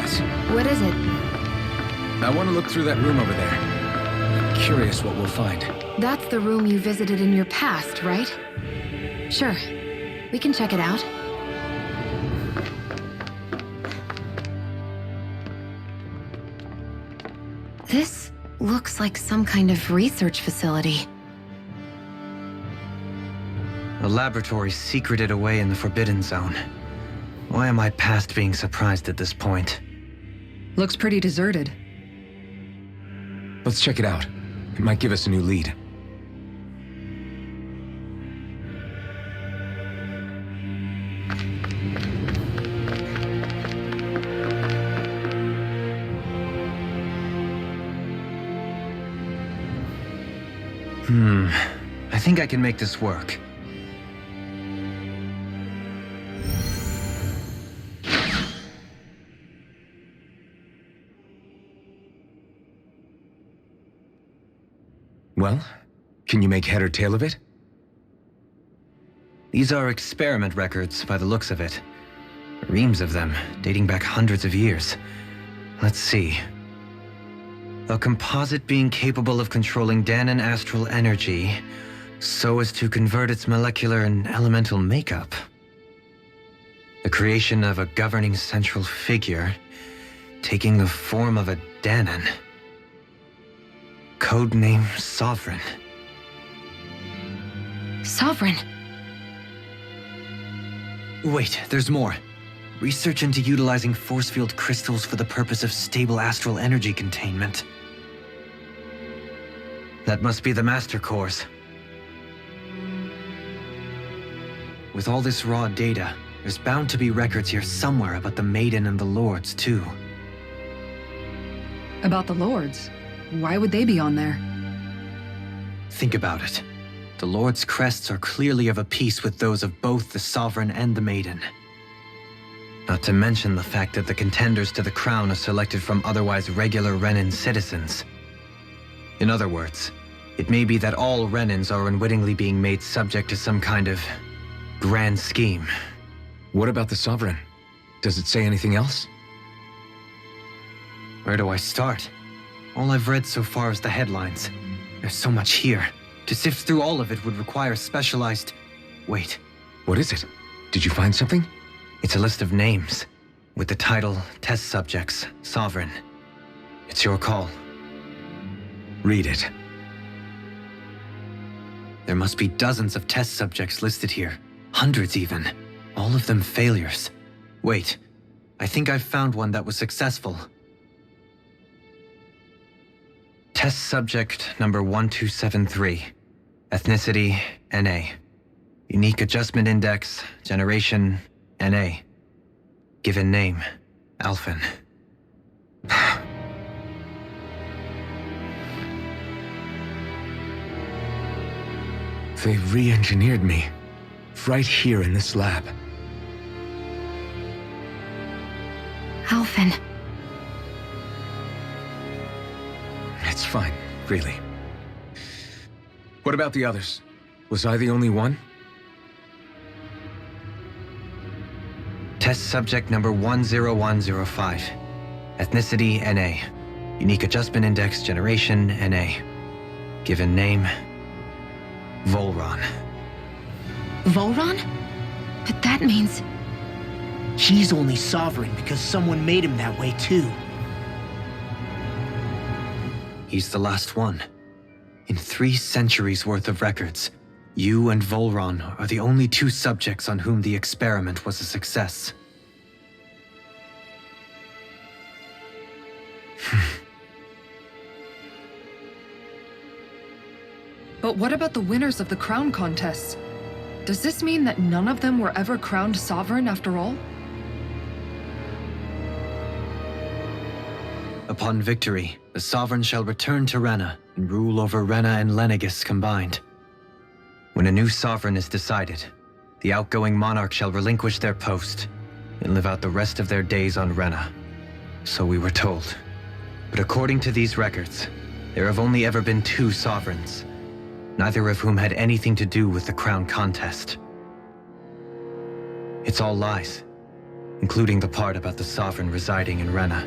boss. What is it? I want to look through that room over there. I'm curious what we'll find. That's the room you visited in your past, right? Sure. We can check it out. This looks like some kind of research facility. A laboratory secreted away in the Forbidden Zone. Why am I past being surprised at this point? Looks pretty deserted. Let's check it out. It might give us a new lead. I think I can make this work. Well, can you make head or tail of it? These are experiment records, by the looks of it. Reams of them, dating back hundreds of years. Let's see. A composite being capable of controlling Danon astral energy so as to convert its molecular and elemental makeup. The creation of a governing central figure, taking the form of a Danon. Codename Sovereign. Sovereign. Wait, there's more. Research into utilizing force field crystals for the purpose of stable astral energy containment. That must be the master cores. With all this raw data, there's bound to be records here somewhere about the Maiden and the Lords, too. About the Lords? Why would they be on there? Think about it. The Lord's crests are clearly of a piece with those of both the Sovereign and the Maiden. Not to mention the fact that the contenders to the crown are selected from otherwise regular Renin citizens. In other words, it may be that all Renins are unwittingly being made subject to some kind of grand scheme. What about the Sovereign? Does it say anything else? Where do I start? All I've read so far is the headlines. There's so much here. To sift through all of it would require specialized... Wait. What is it? Did you find something? It's a list of names, with the title Test Subjects, Sovereign. It's your call. Read it. There must be dozens of test subjects listed here. Hundreds even. All of them failures. Wait, I think I've found one that was successful. Test subject number 1273. Ethnicity, NA. Unique adjustment index, generation, NA. Given name, Alphen. They re-engineered me. Right here in this lab. Alphen. It's fine, really. What about the others? Was I the only one? Test subject number 10105. Ethnicity, NA. Unique adjustment index, generation, NA. Given name, Volron. Volron? But that means... He's only sovereign because someone made him that way too. He's the last one. In 3 centuries worth of records, you and Volron are the only 2 subjects on whom the experiment was a success. But what about the winners of the crown contests? Does this mean that none of them were ever crowned sovereign after all? Upon victory, the Sovereign shall return to Rena and rule over Rena and Lenegis combined. When a new Sovereign is decided, the outgoing monarch shall relinquish their post and live out the rest of their days on Rena. So we were told. But according to these records, there have only ever been 2 Sovereigns, neither of whom had anything to do with the crown contest. It's all lies. including the part about the Sovereign residing in Rene.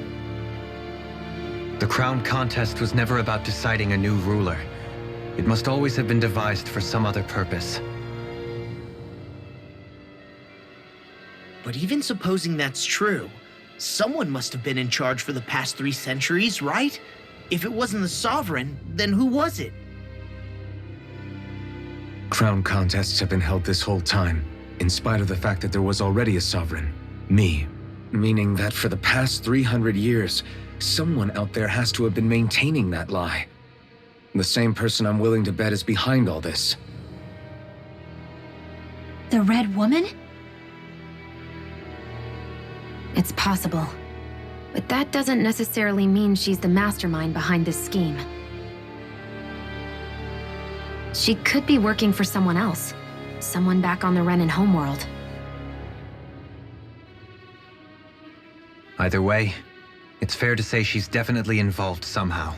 The crown contest was never about deciding a new ruler. It must always have been devised for some other purpose. But even supposing that's true, someone must have been in charge for the past 3 centuries, right? If it wasn't the Sovereign, then who was it? Crown contests have been held this whole time, in spite of the fact that there was already a Sovereign. Me. Meaning that for the past 300 years, someone out there has to have been maintaining that lie. The same person I'm willing to bet is behind all this. The Red Woman? It's possible. But that doesn't necessarily mean she's the mastermind behind this scheme. She could be working for someone else. Someone back on the Renan homeworld. Either way, it's fair to say she's definitely involved somehow.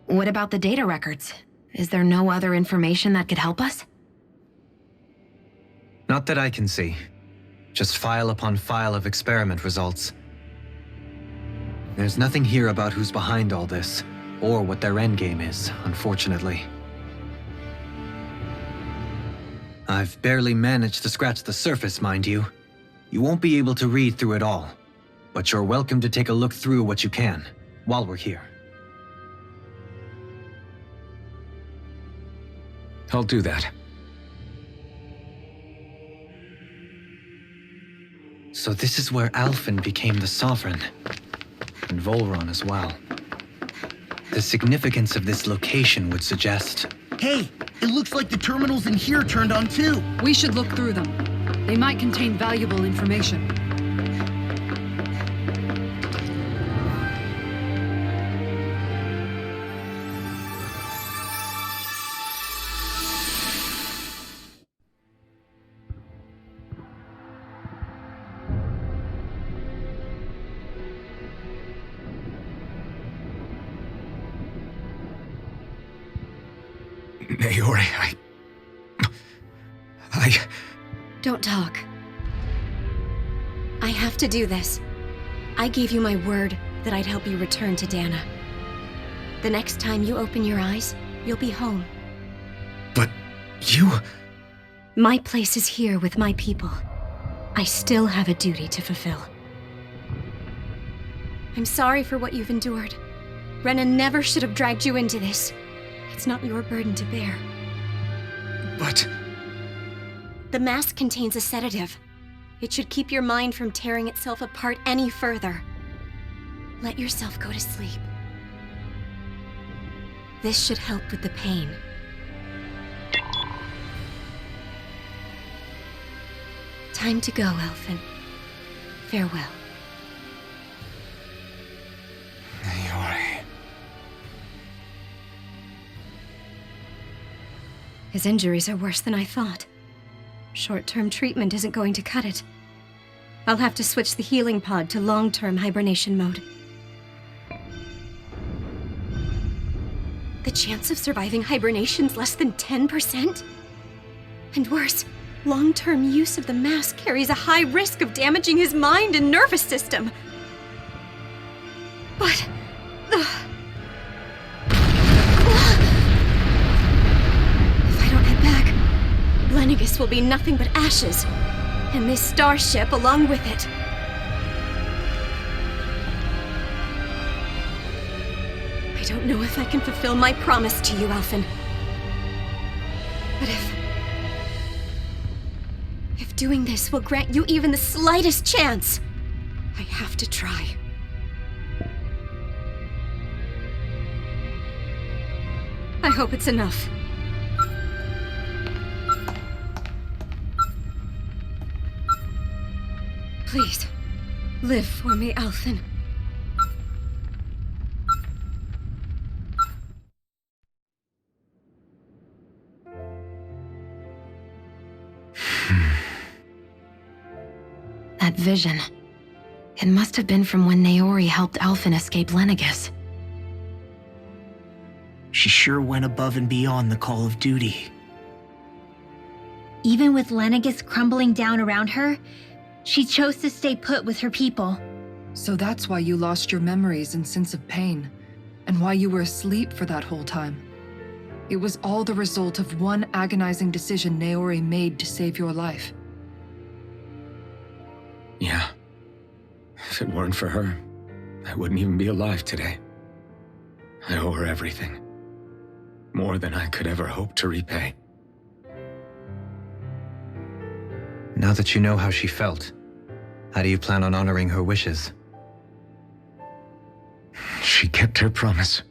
What about the data records? Is there no other information that could help us? Not that I can see. Just file upon file of experiment results. There's nothing here about who's behind all this, or what their endgame is, unfortunately. I've barely managed to scratch the surface, mind you. You won't be able to read through it all, but you're welcome to take a look through what you can, while we're here. I'll do that. So this is where Alphen became the Sovereign, and Volron as well. The significance of this location would suggest... Hey, it looks like the terminals in here turned on too. We should look through them. They might contain valuable information. Naori, I... Don't talk. I have to do this. I gave you my word that I'd help you return to Dana. The next time you open your eyes, you'll be home. But you... My place is here with my people. I still have a duty to fulfill. I'm sorry for what you've endured. Renan never should have dragged you into this. It's not your burden to bear. But... The mask contains a sedative. It should keep your mind from tearing itself apart any further. Let yourself go to sleep. This should help with the pain. Time to go, Alphen. Farewell. Naori... His injuries are worse than I thought. Short-term treatment isn't going to cut it. I'll have to switch the healing pod to long-term hibernation mode. The chance of surviving hibernation's less than 10%? And worse, long-term use of the mask carries a high risk of damaging his mind and nervous system. But... Lennigus will be nothing but ashes, and this starship along with it. I don't know if I can fulfill my promise to you, Alphen. But if doing this will grant you even the slightest chance, I have to try. I hope it's enough. Please, live for me, Alphen. That vision. It must have been from when Naori helped Alphen escape Lennigus. She sure went above and beyond the call of duty. Even with Lenegis crumbling down around her, she chose to stay put with her people. So that's why you lost your memories and sense of pain, and why you were asleep for that whole time. It was all the result of one agonizing decision Naori made to save your life. Yeah. If it weren't for her, I wouldn't even be alive today. I owe her everything. More than I could ever hope to repay. Now that you know how she felt, how do you plan on honoring her wishes? She kept her promise.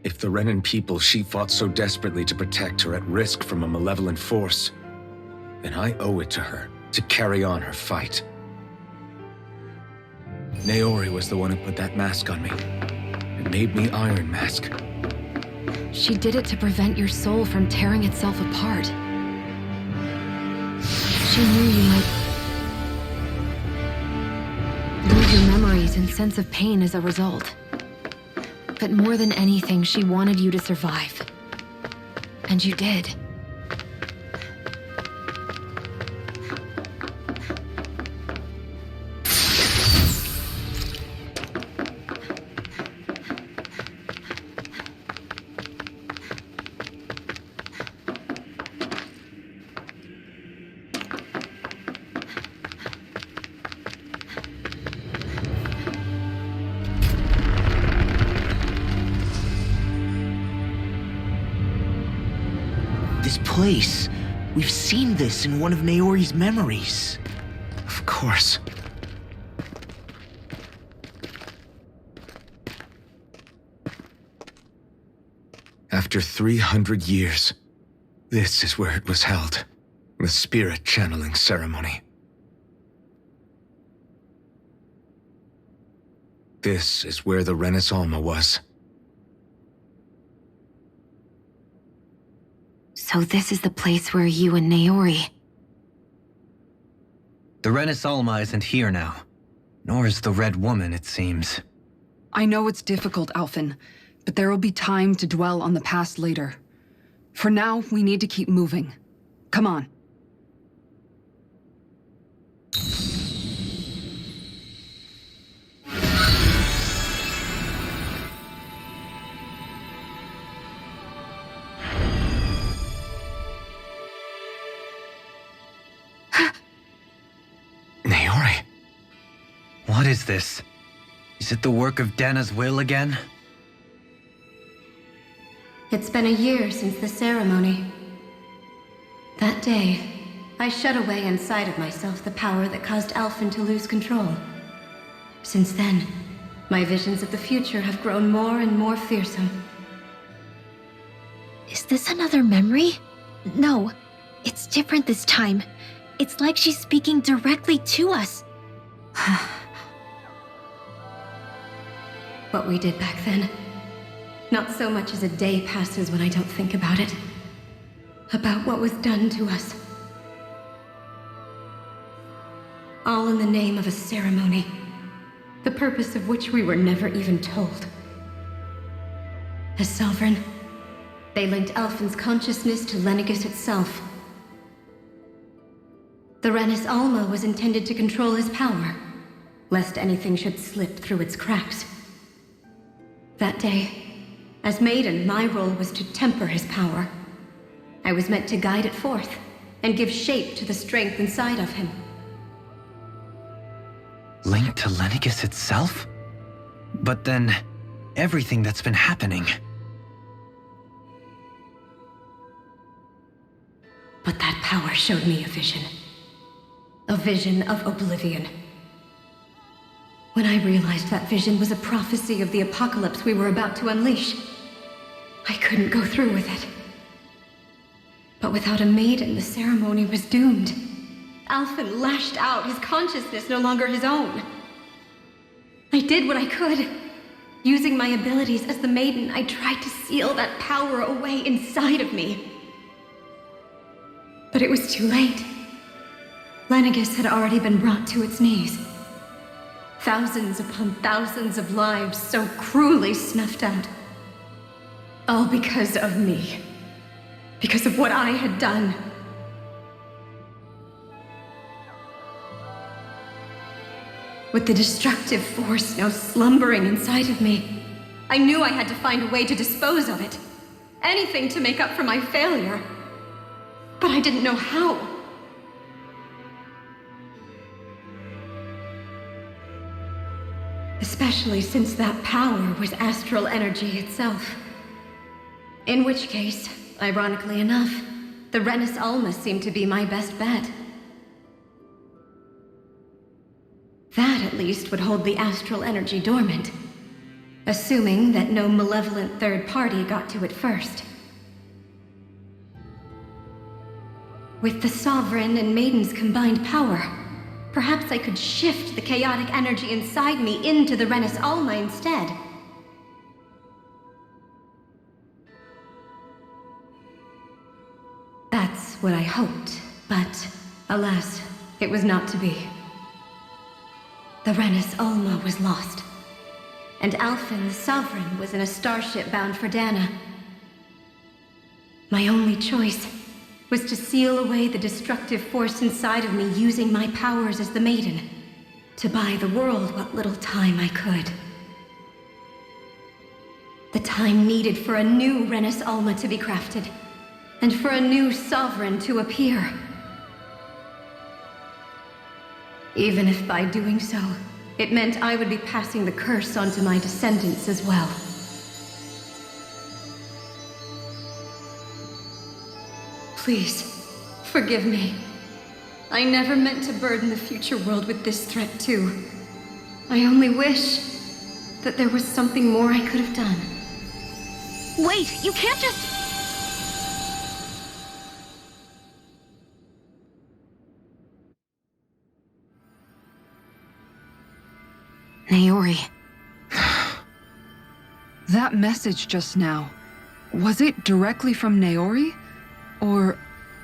If the Renan people she fought so desperately to protect are at risk from a malevolent force, then I owe it to her to carry on her fight. Naori was the one who put that mask on me. It made me Iron Mask. She did it to prevent your soul from tearing itself apart. She knew you might lose your memories and sense of pain as a result. But more than anything, she wanted you to survive. And you did. This place. We've seen this in one of Naori's memories. Of course. After 300 years, this is where it was held. The spirit channeling ceremony. This is where the rene alma was. So this is the place where you and Naori... The rene alma isn't here now. Nor is the Red Woman, it seems. I know it's difficult, Alphen, but there will be time to dwell on the past later. For now, we need to keep moving. Come on. Naori. What is this? Is it the work of Dana's will again? It's been a year since the ceremony. That day, I shut away inside of myself the power that caused Alphen to lose control. Since then, my visions of the future have grown more and more fearsome. Is this another memory? No, it's different this time. It's like she's speaking directly to us. What we did back then. Not so much as a day passes when I don't think about it. About what was done to us. All in the name of a ceremony. The purpose of which we were never even told. As Sovereign, they linked Alphen's consciousness to Lenegis itself. The rene alma was intended to control his power, lest anything should slip through its cracks. That day, as maiden, my role was to temper his power. I was meant to guide it forth, and give shape to the strength inside of him. Linked to Lenegis itself? But then, everything that's been happening... But that power showed me a vision. A vision of oblivion. When I realized that vision was a prophecy of the apocalypse we were about to unleash, I couldn't go through with it. But without a maiden, the ceremony was doomed. Alphen lashed out, his consciousness no longer his own. I did what I could. Using my abilities as the maiden, I tried to seal that power away inside of me. But it was too late. Lenegis had already been brought to its knees. Thousands upon thousands of lives so cruelly snuffed out. All because of me. Because of what I had done. With the destructive force now slumbering inside of me, I knew I had to find a way to dispose of it. Anything to make up for my failure. But I didn't know how. Especially since that power was astral energy itself. In which case, ironically enough, the rene alma seemed to be my best bet. That at least would hold the astral energy dormant, assuming that no malevolent third party got to it first. With the Sovereign and Maiden's combined power, perhaps I could shift the chaotic energy inside me into the rene alma instead. That's what I hoped, but alas, it was not to be. The rene alma was lost, and Alphen the Sovereign was in a starship bound for Dana. My only choice was to seal away the destructive force inside of me using my powers as the Maiden, to buy the world what little time I could. The time needed for a new rene alma to be crafted, and for a new Sovereign to appear. Even if by doing so, it meant I would be passing the curse on to my descendants as well. Please, forgive me. I never meant to burden the future world with this threat too. I only wish that there was something more I could have done. Wait, you can't just... Naori. That message just now, was it directly from Naori? Or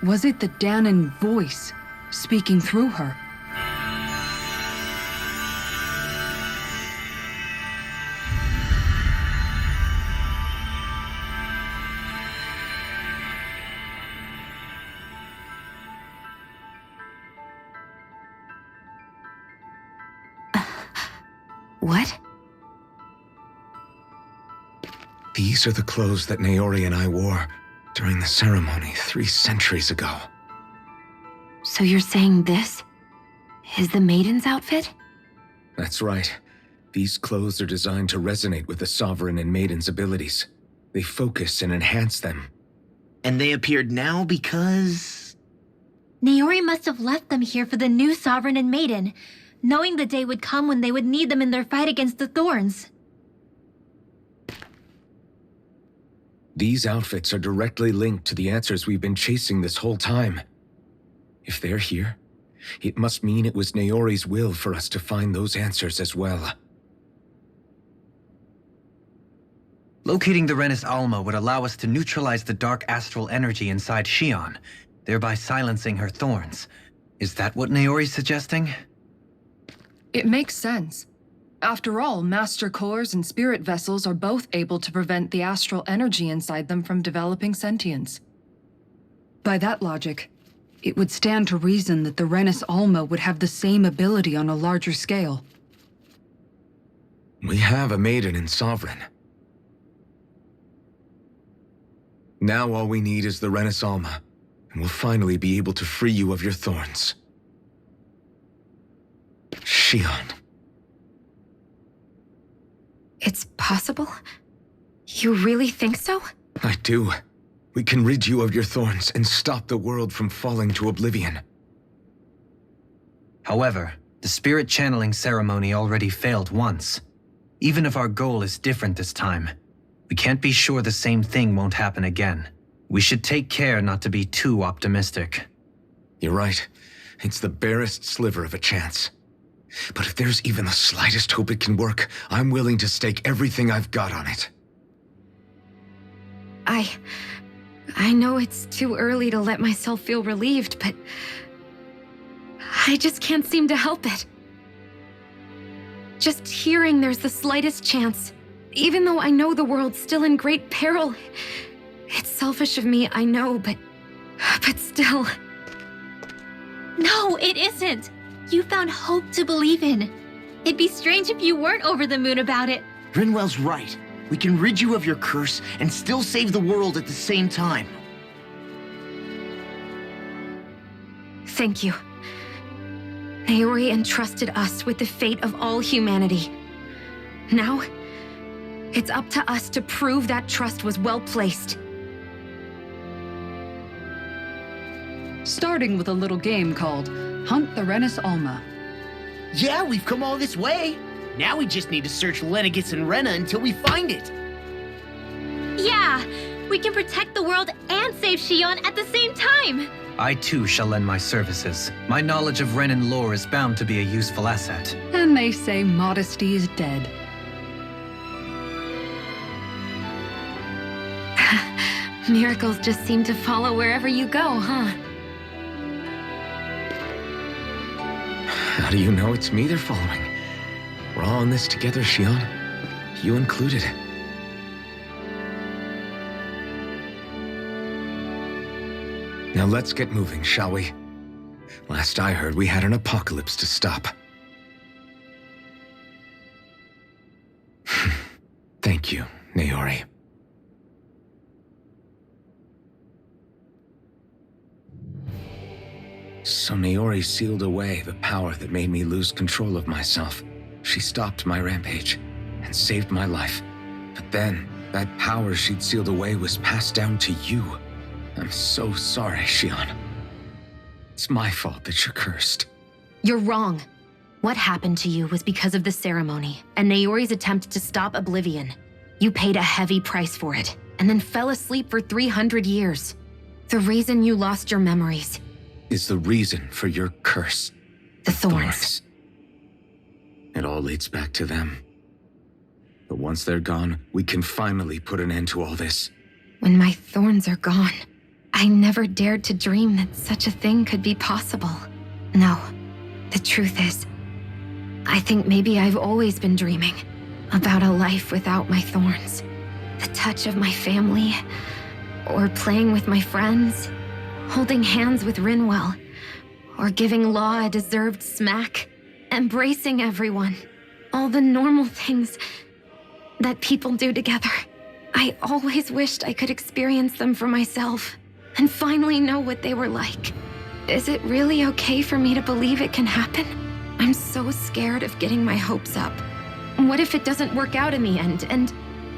was it the Danan voice speaking through her? What? These are the clothes that Naori and I wore during the ceremony 3 centuries ago. So you're saying this is the Maiden's outfit? That's right. These clothes are designed to resonate with the Sovereign and Maiden's abilities. They focus and enhance them. And they appeared now because... Naori must have left them here for the new Sovereign and Maiden, knowing the day would come when they would need them in their fight against the Thorns. These outfits are directly linked to the answers we've been chasing this whole time. If they're here, it must mean it was Naori's will for us to find those answers as well. Locating the rene alma would allow us to neutralize the dark astral energy inside Xion, thereby silencing her thorns. Is that what Naori's suggesting? It makes sense. After all, Master Cores and Spirit Vessels are both able to prevent the astral energy inside them from developing sentience. By that logic, it would stand to reason that the rene alma would have the same ability on a larger scale. We have a Maiden and Sovereign. Now all we need is the rene alma, and we'll finally be able to free you of your thorns. Xion. It's possible? You really think so? I do. We can rid you of your thorns and stop the world from falling to oblivion. However, the spirit channeling ceremony already failed once. Even if our goal is different this time, we can't be sure the same thing won't happen again. We should take care not to be too optimistic. You're right. It's the barest sliver of a chance. But if there's even the slightest hope it can work, I'm willing to stake everything I've got on it. I know it's too early to let myself feel relieved, but I just can't seem to help it. Just hearing there's the slightest chance, even though I know the world's still in great peril. It's selfish of me, I know, but still. No, it isn't. You found hope to believe in. It'd be strange if you weren't over the moon about it. Rinwell's right. We can rid you of your curse and still save the world at the same time. Thank you. Naori entrusted us with the fate of all humanity. Now, it's up to us to prove that trust was well placed. Starting with a little game called Hunt the rene alma. Yeah, we've come all this way. Now we just need to search Lenegis and Rena until we find it. Yeah, we can protect the world and save Shion at the same time. I too shall lend my services. My knowledge of Renan lore is bound to be a useful asset. And they say modesty is dead. Miracles just seem to follow wherever you go, huh? How do you know it's me they're following? We're all in this together, Shion. You included. Now let's get moving, shall we? Last I heard, we had an apocalypse to stop. Thank you, Naori. So Naori sealed away the power that made me lose control of myself. She stopped my rampage and saved my life. But then, that power she'd sealed away was passed down to you. I'm so sorry, Shion. It's my fault that you're cursed. You're wrong. What happened to you was because of the ceremony and Naori's attempt to stop Oblivion. You paid a heavy price for it, and then fell asleep for 300 years. The reason you lost your memories Is the reason for your curse. the thorns. It all leads back to them. But once they're gone, we can finally put an end to all this. When my thorns are gone, I never dared to dream that such a thing could be possible. No, the truth is, I think maybe I've always been dreaming about a life without my thorns. The touch of my family, or playing with my friends, holding hands with Rinwell, or giving Law a deserved smack, embracing everyone. All the normal things that people do together. I always wished I could experience them for myself and finally know what they were like. Is it really okay for me to believe it can happen? I'm so scared of getting my hopes up. What if it doesn't work out in the end, and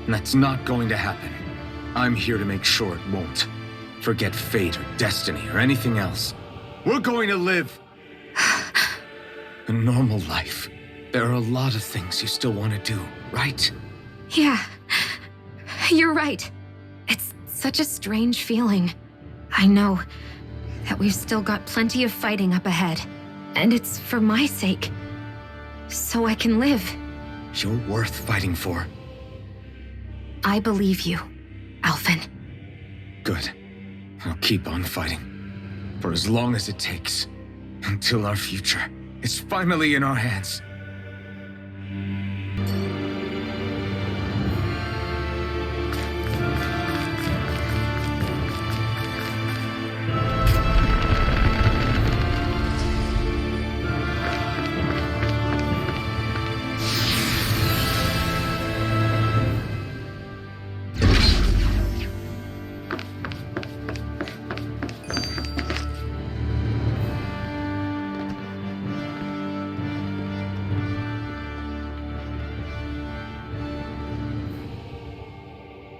That's not going to happen. I'm here to make sure it won't. Forget fate or destiny or anything else. We're going to live a normal life. There are a lot of things you still want to do, right? yeah, you're right. It's such a strange feeling. I know that we've still got plenty of fighting up ahead, and it's for my sake, so I can live. You're worth fighting for. I believe you, Alphen. Good. I'll keep on fighting. For as long as it takes. Until our future is finally in our hands.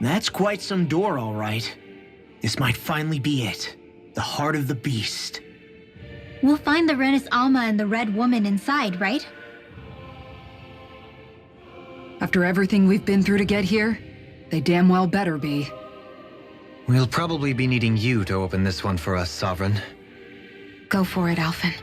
That's quite some door, all right. This might finally be it. The heart of the beast. We'll find the rene alma and the red woman inside, right? After everything we've been through to get here, they damn well better be. We'll probably be needing you to open this one for us, Sovereign. Go for it, Alphen.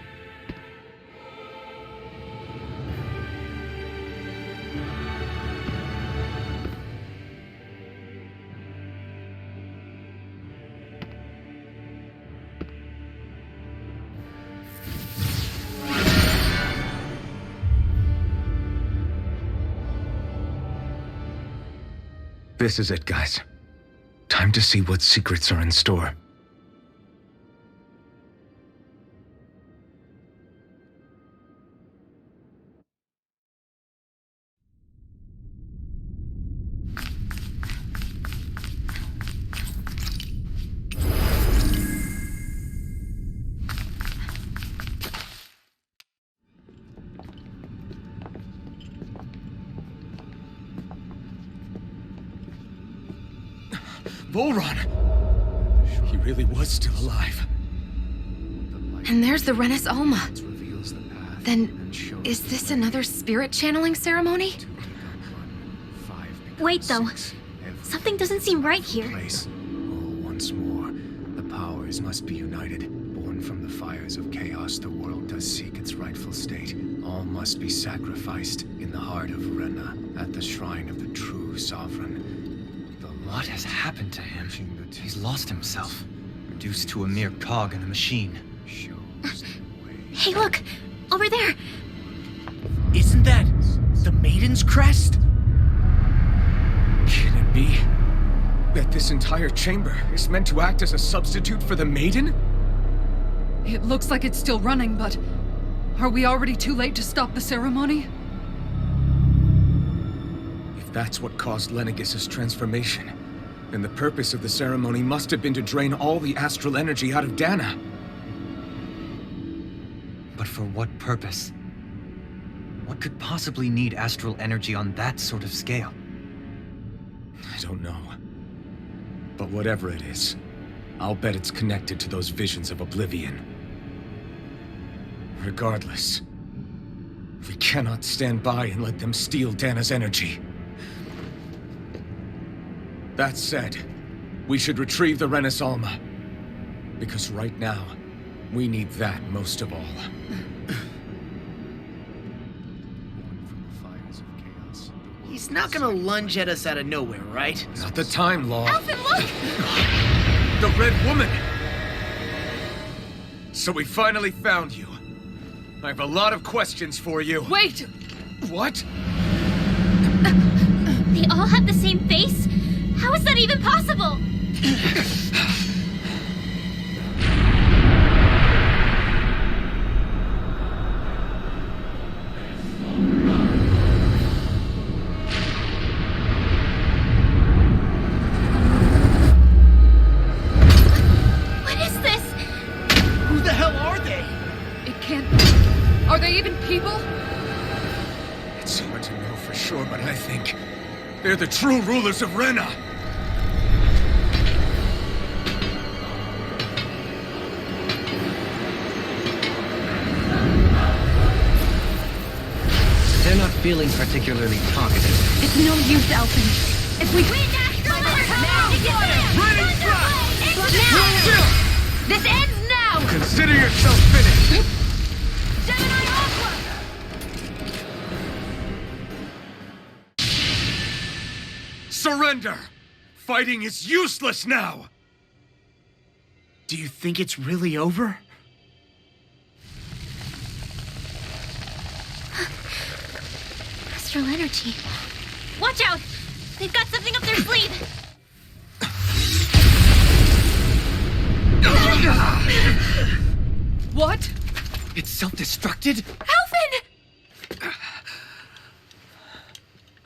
This is it, guys. Time to see what secrets are in store. bull run. He really was still alive. And there's the rene alma. Then, is this another spirit channeling ceremony? Wait, though. Something doesn't seem right here. Once more, the powers must be united. Born from the fires of chaos, the world does seek its rightful state. All must be sacrificed in the heart of Rene, at the shrine of the true sovereign. What has happened to him? He's lost himself, reduced to a mere cog in a machine. Hey, look! Over there! Isn't that the Maiden's crest? Can it be that this entire chamber is meant to act as a substitute for the Maiden? It looks like it's still running, but are we already too late to stop the ceremony? If that's what caused Lenegis' transformation, then the purpose of the ceremony must have been to drain all the astral energy out of Dana. But for what purpose? What could possibly need astral energy on that sort of scale? I don't know. But whatever it is, I'll bet it's connected to those visions of oblivion. Regardless, we cannot stand by and let them steal Dana's energy. That said, we should retrieve the rene alma. Because right now, we need that most of all. He's not gonna lunge at us out of nowhere, right? Not the time, Law. Alvin, look! The Red Woman! So we finally found you. I have a lot of questions for you. Wait! What? They all have the same face? How is that even possible? What is this? Who the hell are they? It can't... Are they even people? It's hard to know for sure, but I think they're the true rulers of Rena. They're not feeling particularly talkative. It's no use, Alvin. If we... Now! This ends now! Consider yourself finished. Surrender! Fighting is useless now! Do you think it's really over? Astral energy. Watch out! They've got something up their sleeve! What? It's self-destructed? Alvin!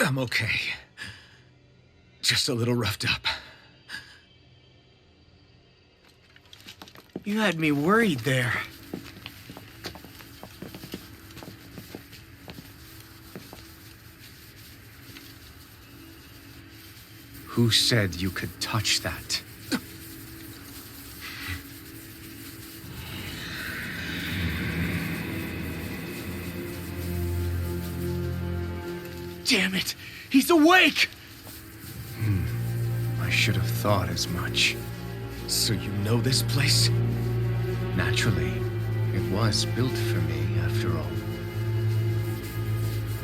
I'm okay. Just a little roughed up. You had me worried there. Who said you could touch that? Damn it! He's awake! I should have thought as much. So you know this place? Naturally. It was built for me, after all.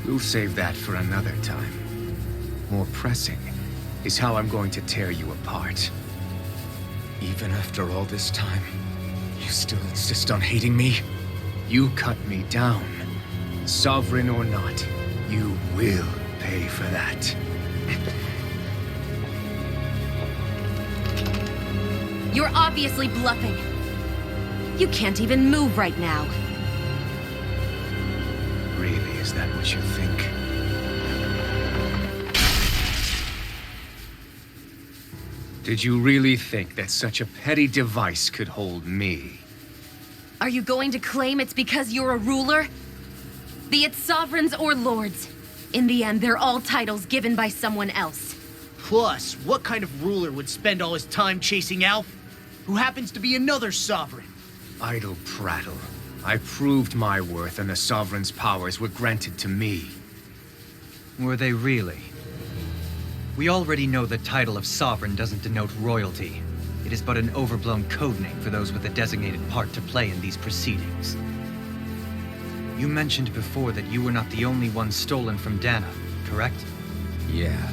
We'll save that for another time. More pressing is how I'm going to tear you apart. Even after all this time, you still insist on hating me? You cut me down. Sovereign or not, you will pay for that. You're obviously bluffing. You can't even move right now. Really, is that what you think? Did you really think that such a petty device could hold me? Are you going to claim it's because you're a ruler? Be it sovereigns or lords. In the end, they're all titles given by someone else. Plus, what kind of ruler would spend all his time chasing Alf, who happens to be another sovereign? Idle prattle. I proved my worth and the Sovereign's powers were granted to me. Were they really? We already know the title of Sovereign doesn't denote royalty. It is but an overblown codename for those with a designated part to play in these proceedings. You mentioned before that you were not the only one stolen from Dana, correct? Yeah.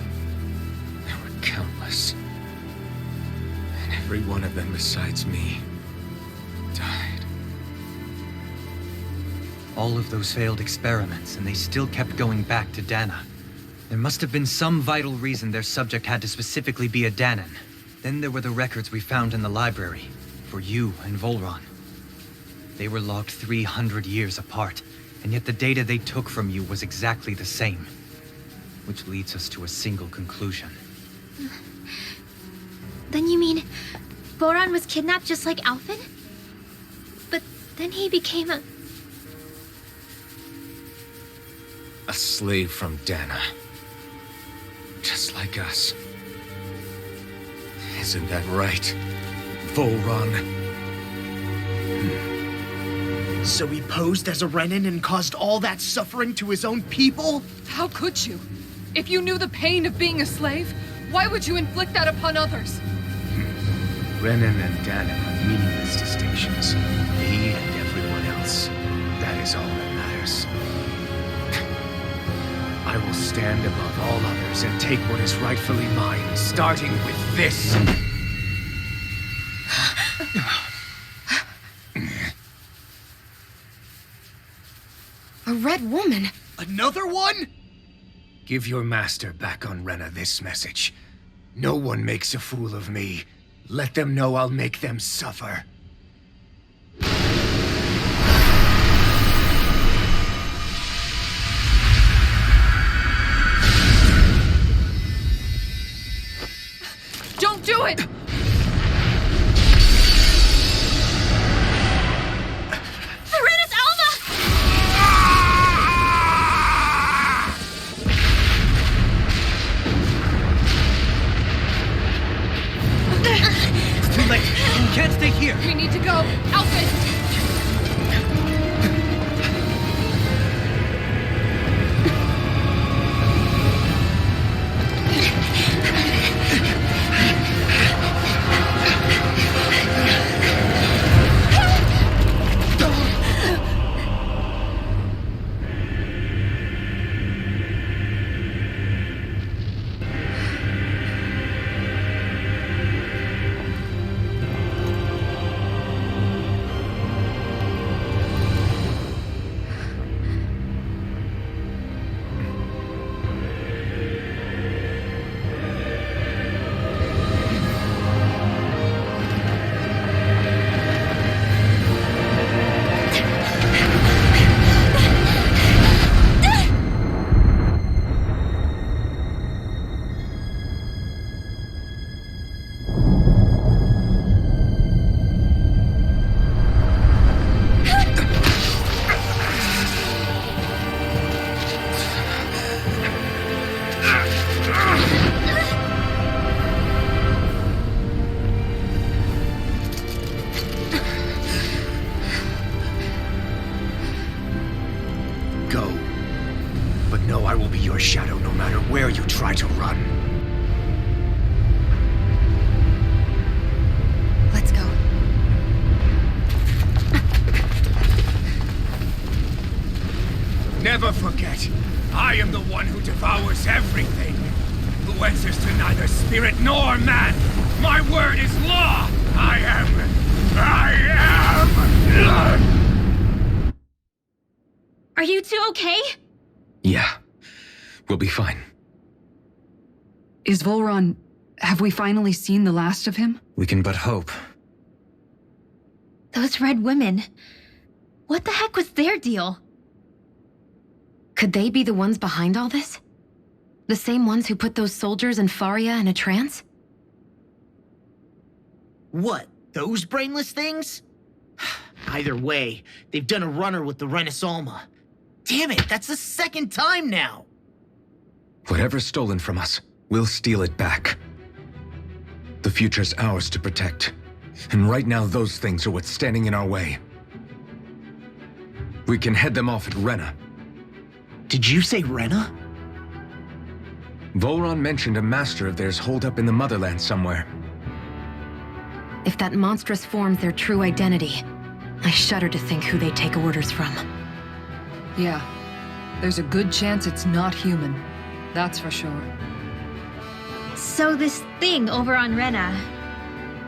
There were countless. And every one of them besides me died. All of those failed experiments, and they still kept going back to Dana. There must have been some vital reason their subject had to specifically be a Danan. Then there were the records we found in the library, for you and Volron. They were logged 300 years apart, and yet the data they took from you was exactly the same. Which leads us to a single conclusion. Then you mean Voron was kidnapped just like Alphen? But then he became a... A slave from Dana. Just like us. Isn't that right, Volron? So he posed as a Renin and caused all that suffering to his own people? How could you? If you knew the pain of being a slave, why would you inflict that upon others? Renan and Dana are meaningless distinctions. Me and everyone else. That is all that matters. I will stand above all others and take what is rightfully mine, starting with this. A red woman? Another one? Give your master back on Rena this message. No one makes a fool of me. Let them know I'll make them suffer. Don't do it! Rene's Alma! It's too late! You can't stay here! We need to go! Alphen! Go. But know I will be your shadow no matter where you try to run. Let's go. Never forget, I am the one who devours everything. Who answers to neither spirit nor man. My word is law. I am. Are you two okay? Yeah. We'll be fine. Is Volron... Have we finally seen the last of him? We can but hope. Those red women. What the heck was their deal? Could they be the ones behind all this? The same ones who put those soldiers and Faria in a trance? What, those brainless things? Either way, they've done a runner with the Renis Alma. Damn it, that's the second time now! Whatever's stolen from us, we'll steal it back. The future's ours to protect. And right now, those things are what's standing in our way. We can head them off at Rene. Did you say Rene? Volron mentioned a master of theirs holed up in the motherland somewhere. If that monstrous form's their true identity, I shudder to think who they take orders from. Yeah. There's a good chance it's not human. That's for sure. So this thing over on Rene,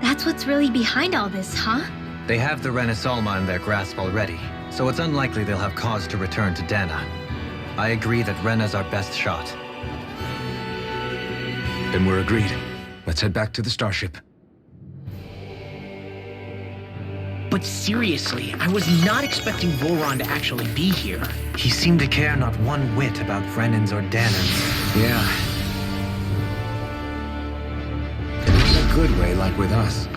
that's what's really behind all this, huh? They have the rene alma in their grasp already, so it's unlikely they'll have cause to return to Dana. I agree that Rene's our best shot. Then we're agreed. Let's head back to the starship. But seriously, I was not expecting Volron to actually be here. He seemed to care not one whit about Renans or Danans. Yeah. In a good way, like with us.